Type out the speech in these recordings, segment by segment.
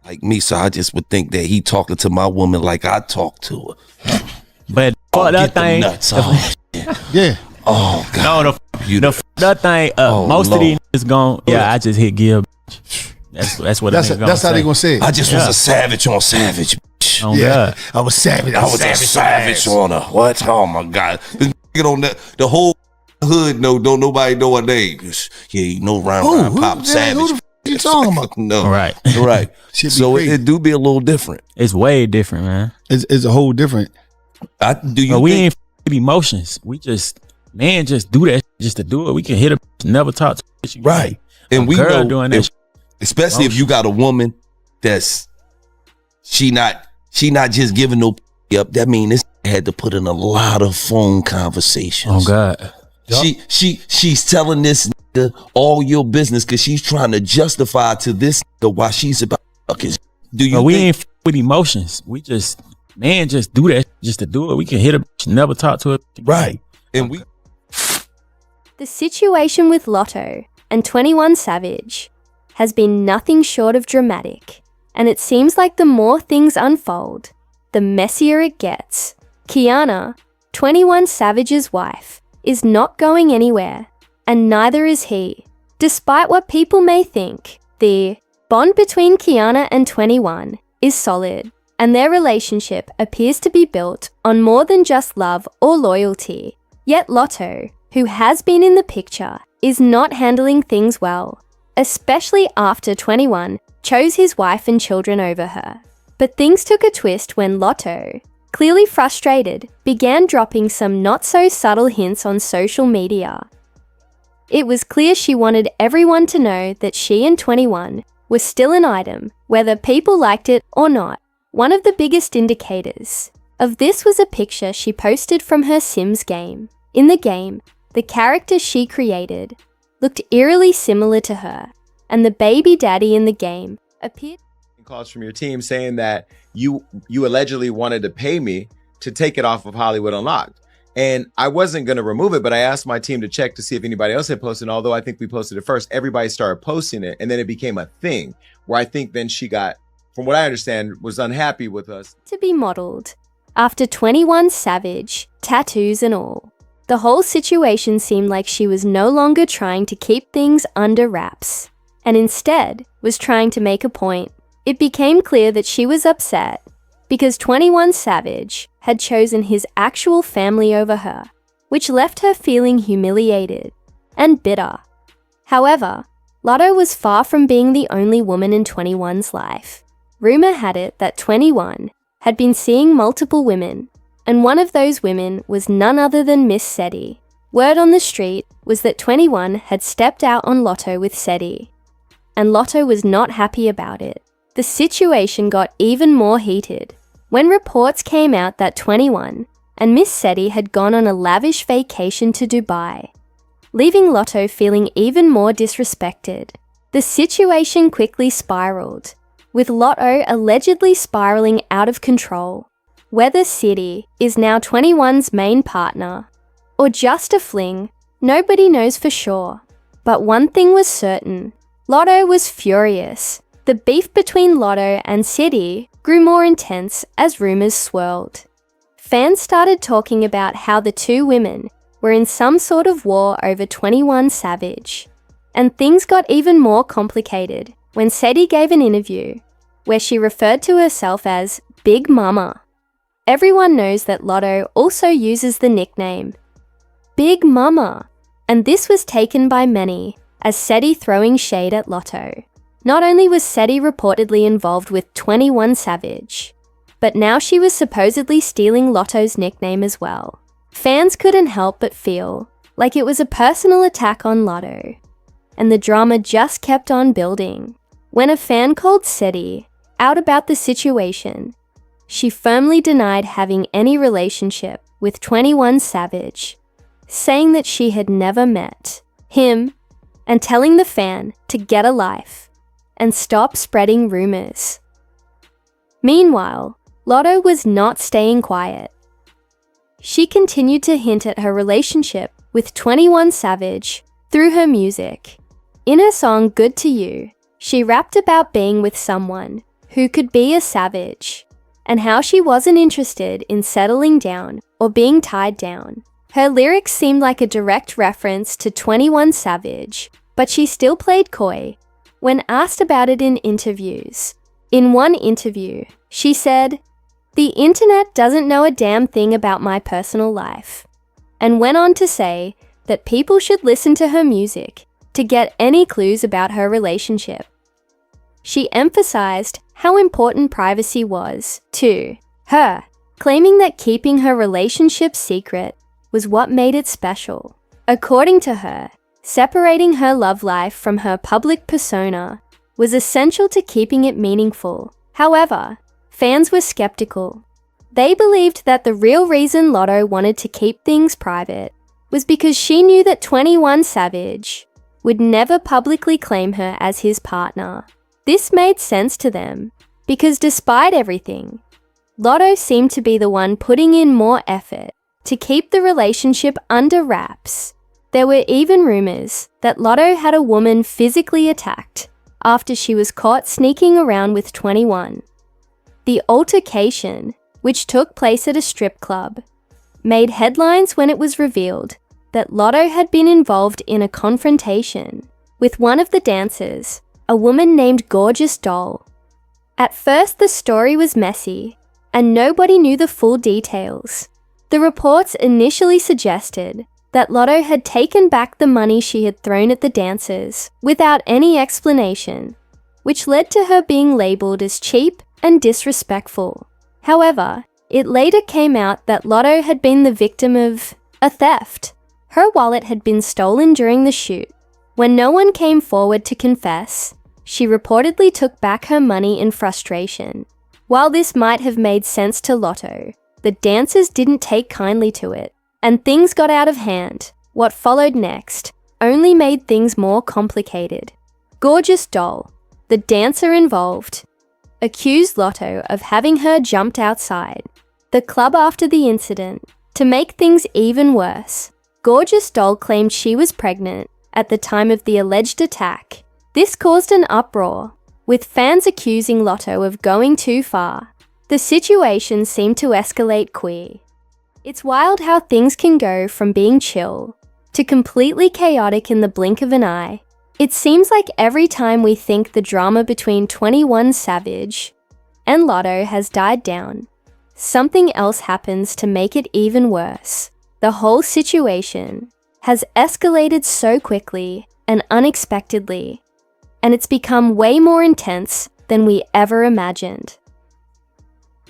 like me, so I just would think that he talking to my woman like I talk to her. But that thing, nuts. Oh, Yeah. oh God. No, that thing. Most Lord. of these niggas gone. Yeah, I just hit give. That's what That's how they gonna say it. I just was a savage on savage. Oh Yeah. God. I was savage. I was a savage on her. What? Oh my God. Get on that. The whole hood. No, don't nobody know her name. Yeah, you know, rhyme, pop, savage. Who the f you talking about? No. Right. Right. Shit be So crazy. it do be a little different. It's way different, man. It's a whole different. But we think, ain't with emotions. We just do that just to do it. We can hit a never talk to her. right? And we girl know, doing that, especially if you got a woman that's she not just giving no up. That mean this had to put in a lot of phone conversations. Oh God. Yep. She's telling this nigga all your business because she's trying to justify to this nigga why she's about fucking. Do you? But we think, ain't with emotions. We just do that just to do it. We can hit a never talk to her. right? And we. The situation with Latto and 21 Savage has been nothing short of dramatic, and it seems like the more things unfold, the messier it gets. Kiana, 21 Savage's wife, is not going anywhere, and neither is he. Despite what people may think, the bond between Kiana and 21 is solid, and their relationship appears to be built on more than just love or loyalty. Yet Latto, who has been in the picture, is not handling things well, especially after 21 chose his wife and children over her. But things took a twist when Latto, clearly frustrated, began dropping some not-so-subtle hints on social media. It was clear she wanted everyone to know that she and 21 were still an item, whether people liked it or not. One of the biggest indicators of this was a picture she posted from her Sims game. In the game, the character she created looked eerily similar to her, and the baby daddy in the game appeared. Calls from your team saying that you allegedly wanted to pay me to take it off of Hollywood Unlocked. And I wasn't going to remove it, but I asked my team to check to see if anybody else had posted. And although I think we posted it first, everybody started posting it. And then it became a thing where I think then she got, from what I understand, was unhappy with us. To be modeled after 21 Savage, tattoos and all. The whole situation seemed like she was no longer trying to keep things under wraps, and instead was trying to make a point. It became clear that she was upset because 21 Savage had chosen his actual family over her, which left her feeling humiliated and bitter. However, Latto was far from being the only woman in 21's life. Rumor had it that 21 had been seeing multiple women, and one of those women was none other than Miss Seti. Word on the street was that 21 had stepped out on Latto with Seti, and Latto was not happy about it. The situation got even more heated when reports came out that 21 and Miss Seti had gone on a lavish vacation to Dubai, leaving Latto feeling even more disrespected. The situation quickly spiraled, with Latto allegedly spiraling out of control. Whether Seti is now 21's main partner or just a fling, nobody knows for sure. But one thing was certain, Latto was furious. The beef between Latto and Seti grew more intense as rumors swirled. Fans started talking about how the two women were in some sort of war over 21 Savage. And things got even more complicated when Seti gave an interview where she referred to herself as Big Mama. Everyone knows that Latto also uses the nickname Big Mama, and this was taken by many as Seti throwing shade at Latto. Not only was Seti reportedly involved with 21 Savage, but now she was supposedly stealing Latto's nickname as well. Fans couldn't help but feel like it was a personal attack on Latto, and the drama just kept on building. When a fan called Seti out about the situation, she firmly denied having any relationship with 21 Savage, saying that she had never met him and telling the fan to get a life and stop spreading rumors. Meanwhile, Latto was not staying quiet. She continued to hint at her relationship with 21 Savage through her music. In her song Good to You, she rapped about being with someone who could be a savage, and how she wasn't interested in settling down or being tied down. Her lyrics seemed like a direct reference to 21 Savage, but she still played coy when asked about it in interviews. In one interview, she said, "The internet doesn't know a damn thing about my personal life," and went on to say that people should listen to her music to get any clues about her relationship. She emphasized how important privacy was to her, claiming that keeping her relationship secret was what made it special. According to her, separating her love life from her public persona was essential to keeping it meaningful. However, fans were skeptical. They believed that the real reason Latto wanted to keep things private was because she knew that 21 Savage would never publicly claim her as his partner. This made sense to them because despite everything, Latto seemed to be the one putting in more effort to keep the relationship under wraps. There were even rumors that Latto had a woman physically attacked after she was caught sneaking around with 21. The altercation, which took place at a strip club, made headlines when it was revealed that Latto had been involved in a confrontation with one of the dancers, a woman named Gorgeous Doll. At first, the story was messy, and nobody knew the full details. The reports initially suggested that Latto had taken back the money she had thrown at the dancers without any explanation, which led to her being labeled as cheap and disrespectful. However, it later came out that Latto had been the victim of a theft. Her wallet had been stolen during the shoot. When no one came forward to confess, she reportedly took back her money in frustration. While this might have made sense to Latto, the dancers didn't take kindly to it, and things got out of hand. What followed next only made things more complicated. Gorgeous Doll, the dancer involved, accused Latto of having her jumped outside the club after the incident. To make things even worse, Gorgeous Doll claimed she was pregnant at the time of the alleged attack. This caused an uproar, with fans accusing Latto of going too far. The situation seemed to escalate quickly. It's wild how things can go from being chill to completely chaotic in the blink of an eye. It seems like every time we think the drama between 21 Savage and Latto has died down, something else happens to make it even worse. The whole situation has escalated so quickly and unexpectedly, and it's become way more intense than we ever imagined.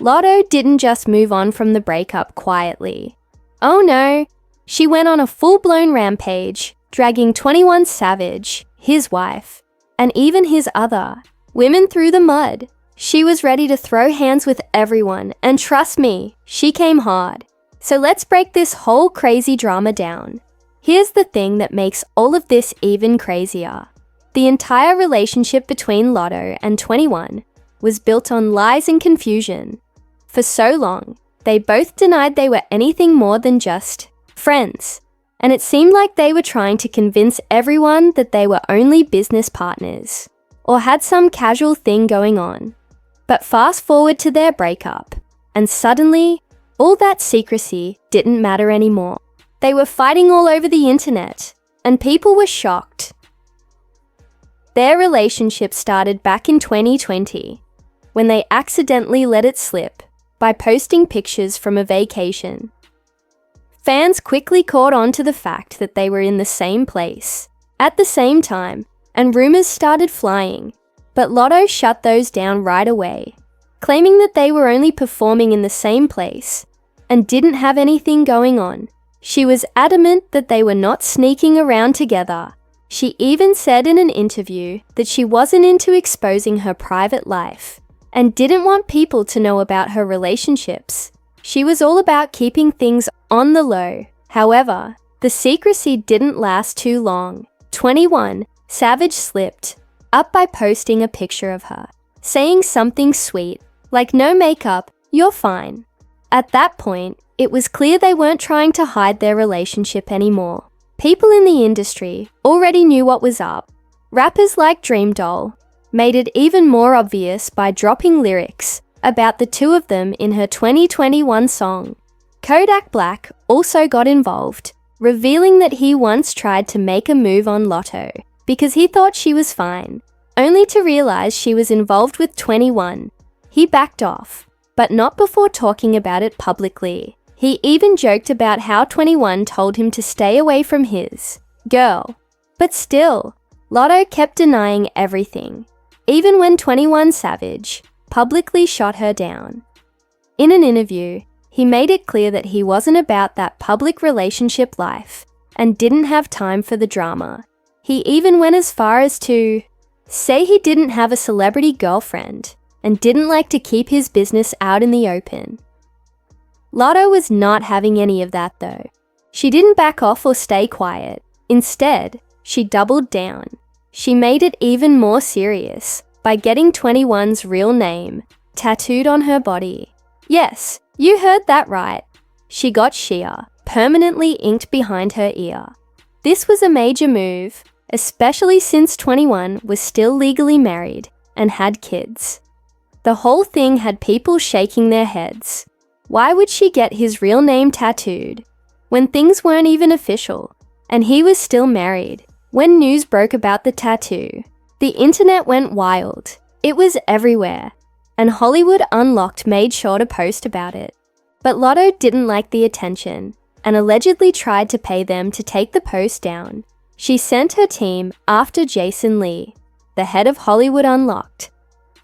Latto didn't just move on from the breakup quietly. Oh no, she went on a full-blown rampage, dragging 21 Savage, his wife, and even his other women through the mud. She was ready to throw hands with everyone, and trust me, she came hard. So let's break this whole crazy drama down. Here's the thing that makes all of this even crazier. The entire relationship between Latto and 21 was built on lies and confusion. For so long, they both denied they were anything more than just friends, and it seemed like they were trying to convince everyone that they were only business partners or had some casual thing going on. But fast forward to their breakup, and suddenly, all that secrecy didn't matter anymore. They were fighting all over the internet, and people were shocked. Their relationship started back in 2020, when they accidentally let it slip by posting pictures from a vacation. Fans quickly caught on to the fact that they were in the same place at the same time, and rumors started flying, but Latto shut those down right away, claiming that they were only performing in the same place and didn't have anything going on. She was adamant that they were not sneaking around together. She even said in an interview that she wasn't into exposing her private life and didn't want people to know about her relationships. She was all about keeping things on the low. However, the secrecy didn't last too long. 21 Savage slipped up by posting a picture of her, saying something sweet, like "No makeup, you're fine." At that point, it was clear they weren't trying to hide their relationship anymore. People in the industry already knew what was up. Rappers like Dream Doll made it even more obvious by dropping lyrics about the two of them in her 2021 song. Kodak Black also got involved, revealing that he once tried to make a move on Latto because he thought she was fine, only to realize she was involved with 21. He backed off, but not before talking about it publicly. He even joked about how 21 told him to stay away from his girl. But still, Latto kept denying everything, even when 21 Savage publicly shot her down. In an interview, he made it clear that he wasn't about that public relationship life and didn't have time for the drama. He even went as far as to say he didn't have a celebrity girlfriend and didn't like to keep his business out in the open. Latto was not having any of that though. She didn't back off or stay quiet. Instead, she doubled down. She made it even more serious by getting 21's real name tattooed on her body. Yes, you heard that right. She got Shia permanently inked behind her ear. This was a major move, especially since 21 was still legally married and had kids. The whole thing had people shaking their heads. Why would she get his real name tattooed when things weren't even official and he was still married? When news broke about the tattoo, the internet went wild. It was everywhere, and Hollywood Unlocked made sure to post about it. But Latto didn't like the attention and allegedly tried to pay them to take the post down. She sent her team after Jason Lee, the head of Hollywood Unlocked,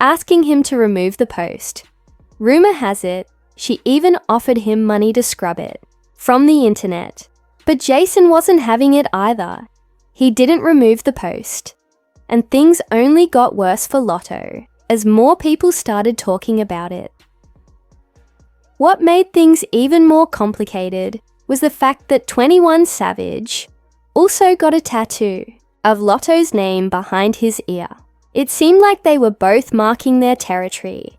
asking him to remove the post. Rumor has it, she even offered him money to scrub it from the internet. But Jason wasn't having it either. He didn't remove the post. And things only got worse for Latto as more people started talking about it. What made things even more complicated was the fact that 21 Savage also got a tattoo of Latto's name behind his ear. It seemed like they were both marking their territory.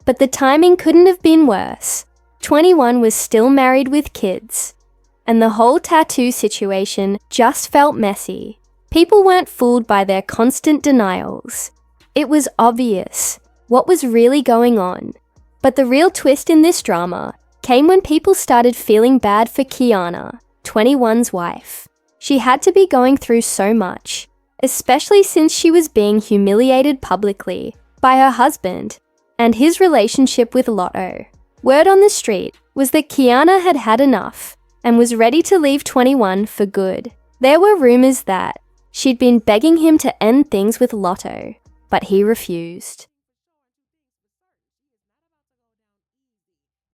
But the timing couldn't have been worse. 21 was still married with kids, and the whole tattoo situation just felt messy. People weren't fooled by their constant denials. It was obvious what was really going on. But the real twist in this drama came when people started feeling bad for Kiana, 21's wife. She had to be going through so much, especially since she was being humiliated publicly by her husband and his relationship with Latto. Word on the street was that Kiana had had enough and was ready to leave 21 for good. There were rumors that she'd been begging him to end things with Latto, but he refused.